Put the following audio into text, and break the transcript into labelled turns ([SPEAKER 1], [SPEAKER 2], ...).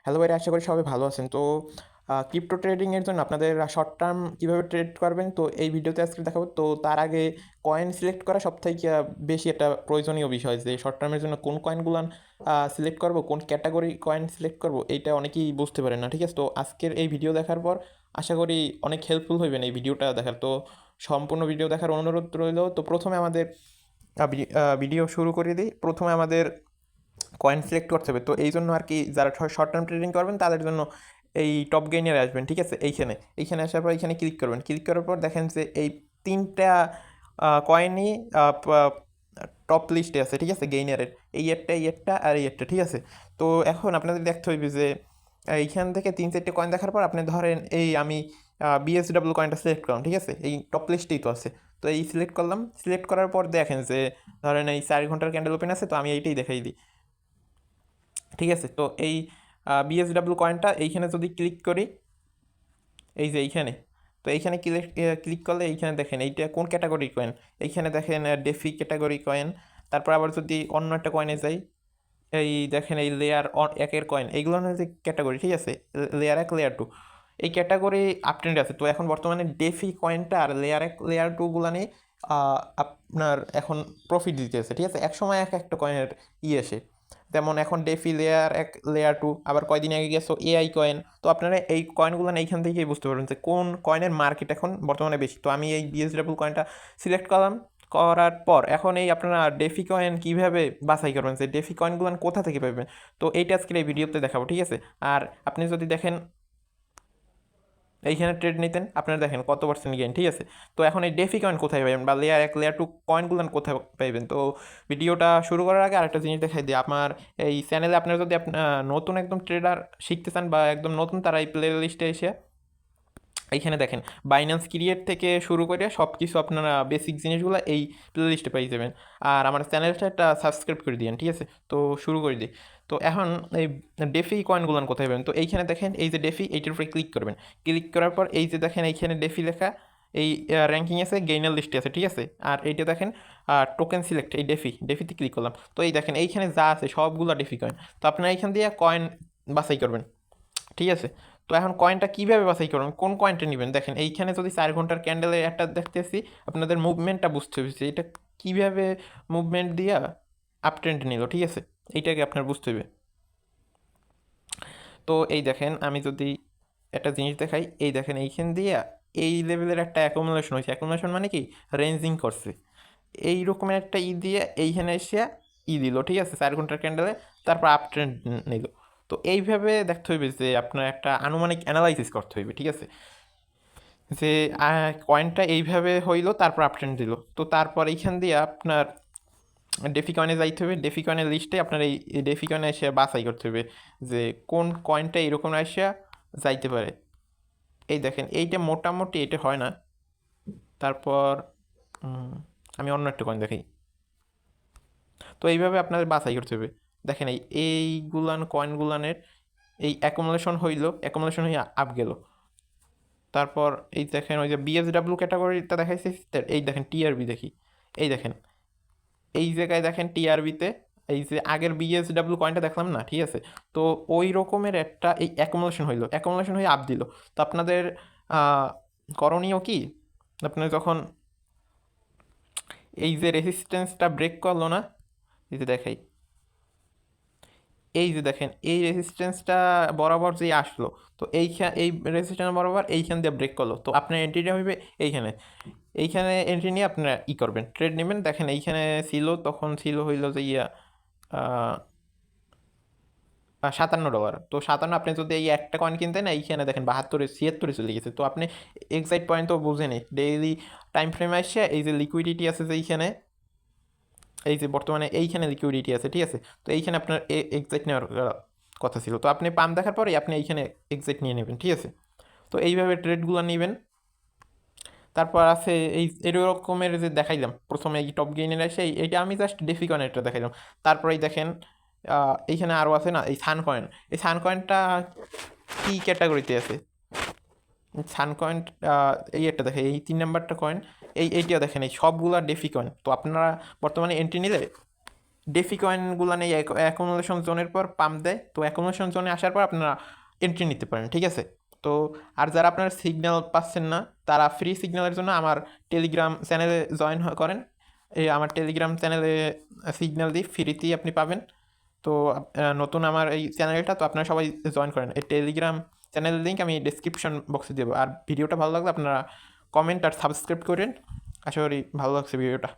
[SPEAKER 1] Hello ভাইরা, আশা করি সবাই ভালো আছেন। তো ক্রিপ্টো ট্রেডিংয়ের জন্য আপনাদের শর্ট টার্ম কীভাবে ট্রেড করবেন তো এই ভিডিওতে আজকে দেখাবো। তো তার আগে কয়েন সিলেক্ট করা সবথেকে বেশি একটা প্রয়োজনীয় বিষয়, যে শর্ট টার্মের জন্য কোন কয়েনগুলান সিলেক্ট করব, কোন ক্যাটাগরি কয়েন সিলেক্ট করব, এইটা অনেকেই বুঝতে পারেন না, ঠিক আছে? তো আজকের এই ভিডিও দেখার পর আশা করি অনেক হেল্পফুল হইবেন এই ভিডিওটা দেখার। তো সম্পূর্ণ ভিডিও দেখার অনুরোধ রইল। তো প্রথমে আমাদের ভিডিও শুরু করে দিই। প্রথমে আমাদের কয়েন সিলেক্ট করতে হবে। তো এই জন্য আর কি, যারা শর্ট টার্ম ট্রেডিং করবেন তাদের জন্য এই টপ গেইনারে আসবেন, ঠিক আছে? এইখানে আসার পর এইখানে ক্লিক করবেন। ক্লিক করার পর দেখেন যে এই তিনটা কয়েনই টপ লিস্টে আছে, ঠিক আছে? গেইনারের এই একটা আর এই একটা, ঠিক আছে? তো এখন আপনাদের দেখতে হইবে যে এইখান থেকে 3-4টে কয়েন দেখার পর আপনি ধরেন এই আমি বিএসডব্লিউ কয়েনটা সিলেক্ট করলাম, ঠিক আছে? এই টপ লিস্টেই তো আছে। তো এই সিলেক্ট করলাম। সিলেক্ট করার পর দেখেন যে ধরেন এই 4 ঘন্টার ক্যান্ডেল ওপেন আছে, তো আমি এইটাই দেখাই দিই, ঠিক আছে? তো এই বিএসডব্লিউ কয়েনটা এইখানে যদি ক্লিক করি, এই যে এইখানে, তো এইখানে ক্লিক ক্লিক করলে এইখানে দেখেন এইটা কোন ক্যাটাগরির কয়েন। এইখানে দেখেন ডেফি ক্যাটাগরি কয়েন। তারপর আবার যদি অন্য একটা কয়েনে যাই, এই দেখেন এই লেয়ার একের কয়েন, এইগুলো হচ্ছে ক্যাটাগরি, ঠিক আছে? লেয়ার 1, লেয়ার 2 এই ক্যাটাগরি আপট্রেন্ড আছে। তো এখন বর্তমানে ডেফি কয়েনটা আর লেয়ার 1, লেয়ার 2 গুলানে আপনার এখন প্রফিট দিতেছে, ঠিক আছে? এক সময় এক একটা কয়েনের আসে, যেমন এখন ডেফি লেয়ার 1, লেয়ার 2, আবার কয়দিন আগে গেছো এআই কয়েন। তো আপনারা এই কয়েনগুলো এইখান থেকেই বুঝতে পারবেন যে কোন কয়েনের মার্কেট এখন বর্তমানে বেশি। তো আমি এই বিএসডব্লিউ কয়েনটা সিলেক্ট করলাম। করার পর এখন এই আপনারা ডেফি কয়েন কীভাবে বাছাই করবেন, যে ডেফি কয়েনগুলো কোথা থেকে পাবেন, তো এইটা আজকের এই ভিডিওতে দেখাবো, ঠিক আছে? আর আপনি যদি দেখেন এইখানে ট্রেড নিতেন, আপনারা দেখেন কত পার্সেন্ট গেইন, ঠিক আছে? তো এখন এই ডেফি কয়েন কোথায় পাবেন, বা লেয়ার 1, লেয়ার 2 কয়েনগুলো কোথায় পাইবেন? তো ভিডিওটা শুরু করার আগে আরেকটা জিনিস দেখাই দিই। আমার এই চ্যানেলে আপনারা যদি নতুন একদম ট্রেডার শিখতে চান বা একদম নতুন, তারা এই প্লে লিস্টে এসে এইখানে দেখেন বাইন্যান্স ক্রিয়েট থেকে শুরু করে সব কিছু আপনারা বেসিক জিনিসগুলো এই প্লে লিস্টে পেয়ে যাবেন। আর আমার চ্যানেলটা একটা সাবস্ক্রাইব করে দিন, ঠিক আছে? তো শুরু করে দিই। তো এখন এই ডেফি কয়েনগুলো কোথায় পাবেন, তো এইখানে দেখেন এই যে ডেফি, এইটার উপরে ক্লিক করবেন। ক্লিক করার পর এই যে দেখেন এইখানে ডেফি লেখা, এই র্যাঙ্কিং আছে, গেইনার লিস্টে আছে, ঠিক আছে? আর এইটা দেখেন টোকেন সিলেক্ট, এই ডেফিতে ক্লিক করলাম। তো এই দেখেন এইখানে যা আছে সবগুলো ডেফি কয়েন। তো আপনারা এইখান দিয়ে কয়েন বাছাই করবেন, ঠিক আছে? তো এখন কয়েনটা কীভাবে বাছাই করবেন, কোন কয়েনটা নেবেন, দেখেন এইখানে যদি 4 ঘন্টার ক্যান্ডেলে একটা দেখতেছি, আপনাদের মুভমেন্টটা বুঝতে হবে যে এটা কীভাবে মুভমেন্ট দিয়া আপ ট্রেন্ড নিল, ঠিক আছে? এইটাকে আপনার বুঝতে হবে। তো এই দেখেন আমি যদি একটা জিনিস দেখাই, এই দেখেন এইখান দিয়ে এই লেভেলের একটা অ্যাকুমুলেশন হয়েছে। অ্যাকুমুলেশন মানে কি, রেঞ্জিং করছে এই রকমের একটা দিয়ে এইখানে এসে দিল, ঠিক আছে? 4 ঘন্টার ক্যান্ডেলে, তারপর আপ ট্রেন্ড নিল। তো এইভাবে দেখতে হইবে যে আপনার একটা আনুমানিক অ্যানালাইসিস করতে হইবে, ঠিক আছে? যে কয়েনটা এইভাবে হইলো, তারপর আপ ট্রেন্ড দিল। তো তারপর এইখান দিয়ে আপনার ডেফি কয়েনে যাইতে হবে। ডেফি কয়েনের লিস্টে আপনার এই ডেফি কয়েনে এসে বাছাই করতে হবে যে কোন কয়েনটা এরকম আসিয়া যাইতে পারে। এই দেখেন এইটা মোটামুটি এটা হয় না। তারপর আমি অন্য একটা কয়েন দেখাই। তো এইভাবে আপনাদের বাছাই করতে হবে। দেখেন এইগুলান কয়েনগুলানের এই অ্যাকুমুলেশন হইল, অ্যাকুমুলেশন হয়ে আপ গেল। তারপর এই দেখেন ওই যে বিএসডব্লিউ ক্যাটাগরিটা দেখাইছে, এই দেখেন টিআরবি দেখি, এই দেখেন এই জায়গায় দেখেন টিআরবিতে এই যে আগের বিএসডব্লিউ কয়েনটা দেখলাম না, ঠিক আছে? তো ওই রকমের একটা এই অ্যাকুমুলেশন হইলো, অ্যাকুমুলেশন হয়ে আপ দিল। তো আপনাদের করণীয় কি, আপনার যখন এই যে রেসিস্ট্যান্সটা ব্রেক করলো না, এই যে দেখাই, এই যে দেখেন এই রেসিস্ট্যান্সটা বরাবর যে আসলো, তো এই রেসিস্ট্যান্স বরাবর এইখান দিয়ে ব্রেক করলো, তো আপনার এন্ট্রিটা হইবে এইখানে। এইখানে এন্ট্রি নিয়ে আপনারা করবেন, ট্রেড নেবেন। দেখেন এইখানে ছিল, তখন ছিল হইলো যে $57। তো 57 আপনি যদি এই একটা কয়েন কিনতেন, এইখানে দেখেন 72-76 চলে গেছে। তো আপনি এক্সাক্ট পয়েন্ট তো বুঝেনি, ডেইলি টাইম ফ্রেমে আসছে এই যে লিকুইডিটি আছে যে এইখানে, এই যে বর্তমানে এইখানে লিকুইডিটি আছে, ঠিক আছে? তো এইখানে আপনার এক্সাক্ট নেওয়ার কথা ছিল। তো আপনি পাম্প দেখার পরে আপনি এইখানে এক্সাক্ট নিয়ে নেবেন, ঠিক আছে? তো এইভাবে ট্রেডগুলো নেবেন। তারপর আছে এই এরকমের যে দেখাইলাম প্রথমে এই টপ গেইনের আসে, এইটা আমি জাস্ট ডেফি কয়েনটা দেখাইলাম। তারপরেই দেখেন এইখানে আরও আছে না, এই সান কয়েন। এই সান কয়েনটা কী ক্যাটাগরিতে আছে, সান কয়েন এই একটা দেখে, এই 3 নাম্বারটা কয়েন, এইটা দেখেন, এই সবগুলা ডেফি কয়েন। তো আপনারা বর্তমানে এন্ট্রি নিলে ডেফি কয়েনগুলো নেই অ্যাকুমুলেশন জোনের পর পাম্প দেয়, তো অ্যাকুমুলেশন জোনে আসার পর আপনারা এন্ট্রি নিতে পারেন, ঠিক আছে। তো আর যারা আপনারা সিগন্যাল পাচ্ছেন না, তারা ফ্রি সিগন্যালের জন্য আমার টেলিগ্রাম চ্যানেলে জয়েন করেন। এই আমার টেলিগ্রাম চ্যানেলে সিগন্যাল দিই, ফ্রিতেই আপনি পাবেন। তো নতুন আমার এই চ্যানেলটা, তো আপনারা সবাই জয়েন করেন। এই টেলিগ্রাম চ্যানেলের লিঙ্ক আমি ডিসক্রিপশন বক্সে দেবো। আর ভিডিওটা ভালো লাগলে আপনারা কমেন্ট আর সাবস্ক্রাইব করেন। আশা করি ভালো লাগছে ভিডিওটা।